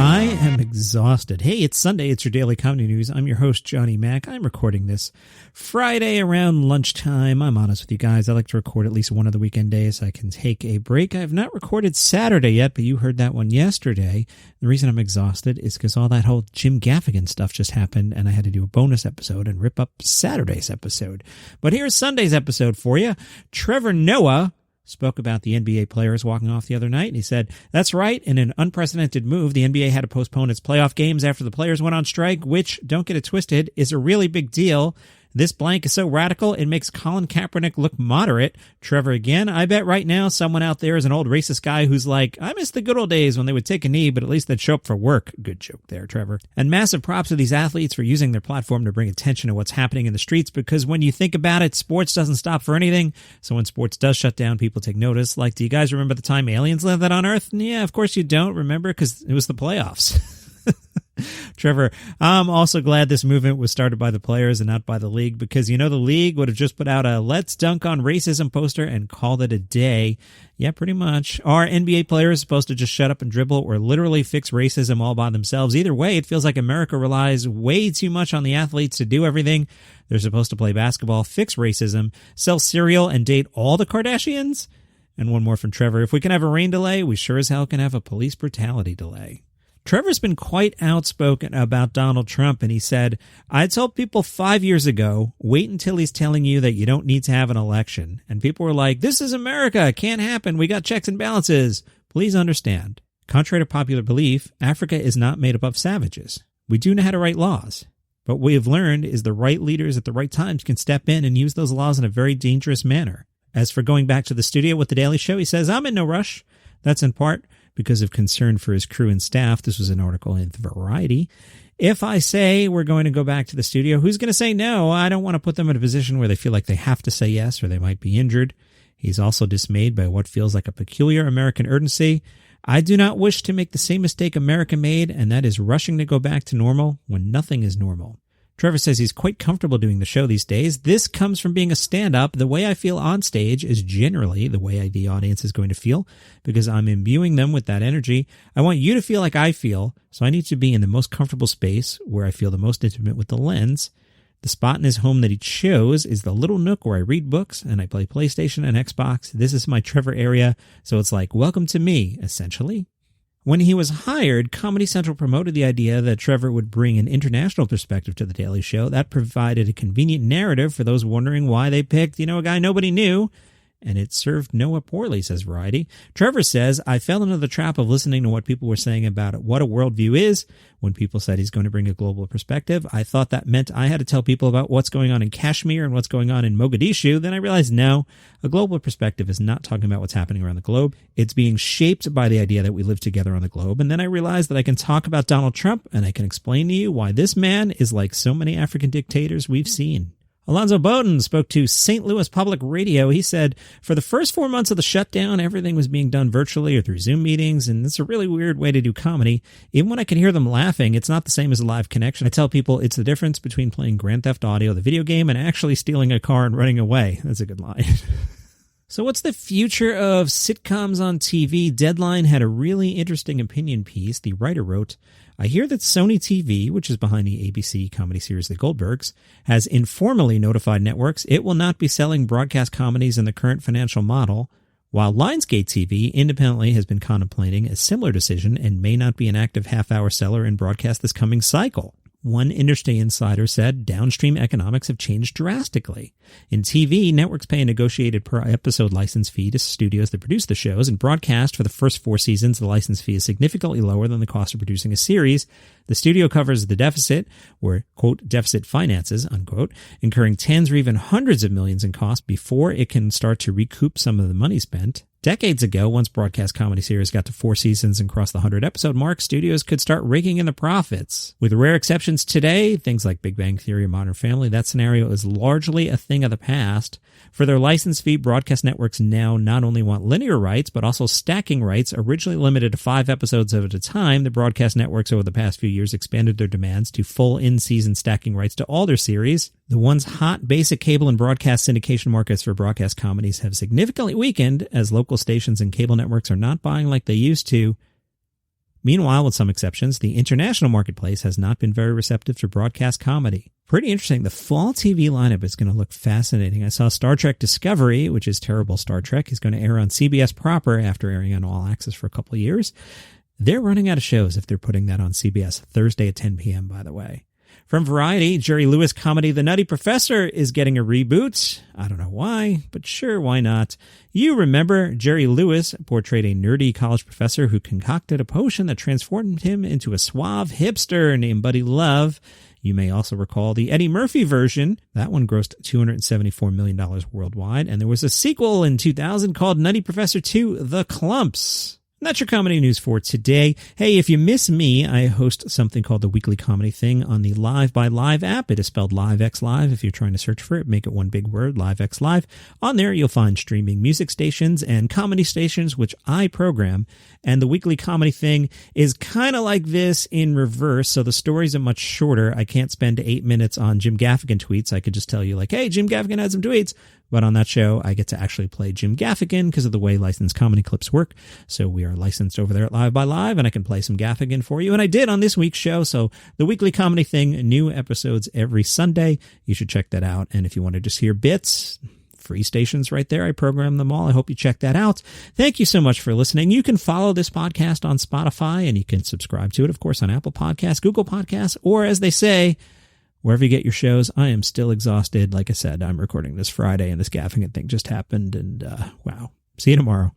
I am exhausted. Hey, it's Sunday. It's your Daily Comedy News. I'm your host, Johnny Mac. I'm recording this Friday around lunchtime. I'm honest with you guys. I like to record at least one of the weekend days so I can take a break. I have not recorded Saturday yet, but you heard that one yesterday. The reason I'm exhausted is because all that whole Jim Gaffigan stuff just happened, and I had to do a bonus episode and rip up Saturday's episode. But here's Sunday's episode for you. Trevor Noah spoke about the NBA players walking off the other night, and he said, that's right, in an unprecedented move, the NBA had to postpone its playoff games after the players went on strike, which, don't get it twisted, is a really big deal. This blank is so radical, it makes Colin Kaepernick look moderate. Trevor again, I bet right now someone out there is an old racist guy who's like, I miss the good old days when they would take a knee, but at least they'd show up for work. Good joke there, Trevor. And massive props to these athletes for using their platform to bring attention to what's happening in the streets, because when you think about it, sports doesn't stop for anything. So when sports does shut down, people take notice. Like, do you guys remember the time aliens landed on Earth? Yeah, of course you don't remember, because it was the playoffs. Trevor, I'm also glad this movement was started by the players and not by the league, because, you know, the league would have just put out a Let's Dunk on Racism poster and called it a day. Yeah, pretty much. Are NBA players supposed to just shut up and dribble or literally fix racism all by themselves? Either way, it feels like America relies way too much on the athletes to do everything. They're supposed to play basketball, fix racism, sell cereal, and date all the Kardashians? And one more from Trevor. If we can have a rain delay, we sure as hell can have a police brutality delay. Trevor's been quite outspoken about Donald Trump, and he said, I told people 5 years ago, wait until he's telling you that you don't need to have an election. And people were like, this is America. It can't happen. We got checks and balances. Please understand. Contrary to popular belief, Africa is not made up of savages. We do know how to write laws. But what we have learned is the right leaders at the right times can step in and use those laws in a very dangerous manner. As for going back to the studio with The Daily Show, he says, I'm in no rush. That's in part because of concern for his crew and staff. This was an article in Variety. If I say we're going to go back to the studio, who's going to say no? I don't want to put them in a position where they feel like they have to say yes or they might be injured. He's also dismayed by what feels like a peculiar American urgency. I do not wish to make the same mistake America made, and that is rushing to go back to normal when nothing is normal. Trevor says he's quite comfortable doing the show these days. This comes from being a stand-up. The way I feel on stage is generally the way the audience is going to feel, because I'm imbuing them with that energy. I want you to feel like I feel, so I need to be in the most comfortable space where I feel the most intimate with the lens. The spot in his home that he chose is the little nook where I read books and I play PlayStation and Xbox. This is my Trevor area, so it's like, welcome to me, essentially. When he was hired, Comedy Central promoted the idea that Trevor would bring an international perspective to The Daily Show. That provided a convenient narrative for those wondering why they picked, a guy nobody knew. And it served Noah poorly, says Variety. Trevor says, I fell into the trap of listening to what people were saying about what a worldview is. When people said he's going to bring a global perspective, I thought that meant I had to tell people about what's going on in Kashmir and what's going on in Mogadishu. Then I realized, no, a global perspective is not talking about what's happening around the globe. It's being shaped by the idea that we live together on the globe. And then I realized that I can talk about Donald Trump and I can explain to you why this man is like so many African dictators we've seen. Alonzo Bowden spoke to St. Louis Public Radio. He said, for the first 4 months of the shutdown, everything was being done virtually or through Zoom meetings, and it's a really weird way to do comedy. Even when I can hear them laughing, it's not the same as a live connection. I tell people it's the difference between playing Grand Theft Auto, the video game, and actually stealing a car and running away. That's a good line. So what's the future of sitcoms on TV? Deadline had a really interesting opinion piece. The writer wrote, I hear that Sony TV, which is behind the ABC comedy series The Goldbergs, has informally notified networks it will not be selling broadcast comedies in the current financial model, while Lionsgate TV independently has been contemplating a similar decision and may not be an active half-hour seller in broadcast this coming cycle. One industry insider said downstream economics have changed drastically. In TV, networks pay a negotiated per-episode license fee to studios that produce the shows, and broadcast for the first 4 seasons, the license fee is significantly lower than the cost of producing a series. The studio covers the deficit, or, quote, deficit finances, unquote, incurring tens or even hundreds of millions in costs before it can start to recoup some of the money spent. Decades ago, once broadcast comedy series got to 4 seasons and crossed the 100-episode mark, studios could start raking in the profits. With rare exceptions today, things like Big Bang Theory or Modern Family, that scenario is largely a thing of the past. For their license fee, broadcast networks now not only want linear rights, but also stacking rights, originally limited to 5 episodes at a time. The broadcast networks over the past few years expanded their demands to full in-season stacking rights to all their series. The once hot basic cable and broadcast syndication markets for broadcast comedies have significantly weakened as local stations and cable networks are not buying like they used to. Meanwhile, with some exceptions, the international marketplace has not been very receptive to broadcast comedy. Pretty interesting. The fall TV lineup is going to look fascinating. I saw Star Trek Discovery, which is terrible Star Trek, is going to air on CBS proper after airing on All Access for a couple of years. They're running out of shows if they're putting that on CBS Thursday at 10 p.m., by the way. From Variety, Jerry Lewis comedy The Nutty Professor is getting a reboot. I don't know why, but sure, why not? You remember Jerry Lewis portrayed a nerdy college professor who concocted a potion that transformed him into a suave hipster named Buddy Love. You may also recall the Eddie Murphy version. That one grossed $274 million worldwide, and there was a sequel in 2000 called Nutty Professor 2, The Clumps. And that's your comedy news for today. Hey, if you miss me, I host something called the Weekly Comedy Thing on the Live by Live app. It is spelled LiveX Live. If you're trying to search for it, make it one big word, LiveX Live. On there, you'll find streaming music stations and comedy stations, which I program. And the Weekly Comedy Thing is kind of like this in reverse. So the stories are much shorter. I can't spend 8 minutes on Jim Gaffigan tweets. I could just tell you like, hey, Jim Gaffigan had some tweets. But on that show, I get to actually play Jim Gaffigan because of the way licensed comedy clips work. So we are licensed over there at Live by Live, and I can play some Gaffigan for you. And I did on this week's show. So the Weekly Comedy Thing, new episodes every Sunday. You should check that out. And if you want to just hear bits, free stations right there. I program them all. I hope you check that out. Thank you so much for listening. You can follow this podcast on Spotify, and you can subscribe to it, of course, on Apple Podcasts, Google Podcasts, or as they say, wherever you get your shows. I am still exhausted. Like I said, I'm recording this Friday, and this Gaffigan thing just happened, and wow. See you tomorrow.